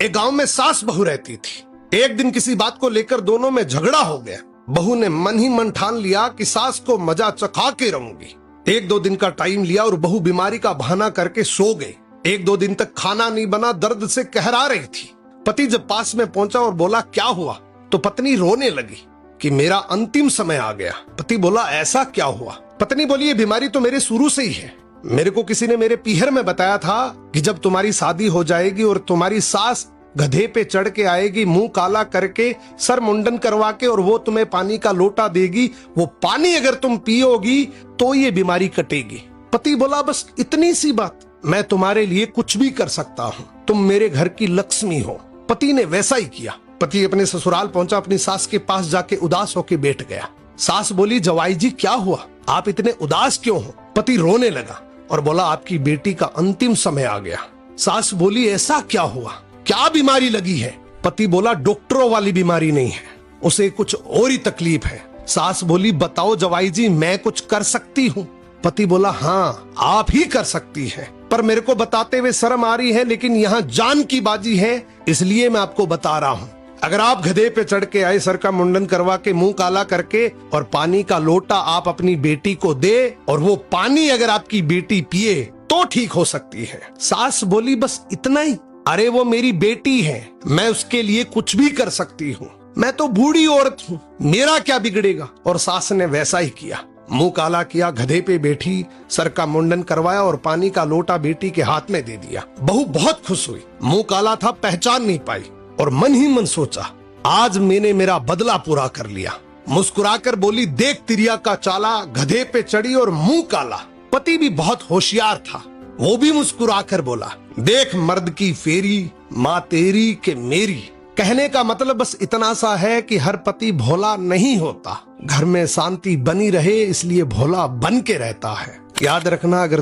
एक गांव में सास बहू रहती थी। एक दिन किसी बात को लेकर दोनों में झगड़ा हो गया। बहू ने मन ही मन ठान लिया कि सास को मजा चखा के रहूंगी। 1-2 दिन का टाइम लिया और बहू बीमारी का बहाना करके सो गई। 1-2 दिन तक खाना नहीं बना, दर्द से कहरा रही थी। पति जब पास में पहुंचा और बोला क्या हुआ, तो पत्नी रोने लगी कि मेरा अंतिम समय आ गया। पति बोला ऐसा क्या हुआ? पत्नी बोली ये बीमारी तो मेरे शुरू से ही है। मेरे को किसी ने मेरे पीहर में बताया था कि जब तुम्हारी शादी हो जाएगी और तुम्हारी सास गधे पे चढ़ के आएगी, मुंह काला करके, सर मुंडन करवा के, और वो तुम्हें पानी का लोटा देगी, वो पानी अगर तुम पियोगी तो ये बीमारी कटेगी। पति बोला बस इतनी सी बात, मैं तुम्हारे लिए कुछ भी कर सकता हूँ, तुम मेरे घर की लक्ष्मी हो। पति ने वैसा ही किया। पति अपने ससुराल पहुंचा, अपनी सास के पास जाके उदास होके बैठ गया। सास बोली जवाई जी क्या हुआ, आप इतने उदास क्यों हो? पति रोने लगा और बोला आपकी बेटी का अंतिम समय आ गया। सास बोली ऐसा क्या हुआ, क्या बीमारी लगी है? पति बोला डॉक्टरों वाली बीमारी नहीं है, उसे कुछ और ही तकलीफ है। सास बोली बताओ जवाई जी, मैं कुछ कर सकती हूँ? पति बोला हाँ आप ही कर सकती हैं, पर मेरे को बताते हुए शर्म आ रही है, लेकिन यहाँ जान की बाजी है इसलिए मैं आपको बता रहा हूँ। अगर आप गधे पे चढ़ के आए, सर का मुंडन करवा के, मुंह काला करके, और पानी का लोटा आप अपनी बेटी को दे और वो पानी अगर आपकी बेटी पिए तो ठीक हो सकती है। सास बोली बस इतना ही? अरे वो मेरी बेटी है, मैं उसके लिए कुछ भी कर सकती हूँ, मैं तो बूढ़ी औरत हूँ, मेरा क्या बिगड़ेगा? और सास ने वैसा ही किया। मुंह काला किया, गधे पे बैठी, सर का मुंडन करवाया और पानी का लोटा बेटी के हाथ में दे दिया। बहू बहुत खुश हुई। मुंह काला था, पहचान नहीं पाई, और मन ही मन सोचा आज मैंने मेरा बदला पूरा कर लिया। मुस्कुराकर बोली देख तिरिया का चाला, गधे पे चढ़ी और मुंह काला। पति भी बहुत होशियार था, वो भी मुस्कुराकर बोला देख मर्द की फेरी, माँ तेरी के मेरी। कहने का मतलब बस इतना सा है कि हर पति भोला नहीं होता, घर में शांति बनी रहे इसलिए भोला बन के रहता है। याद रखना, अगर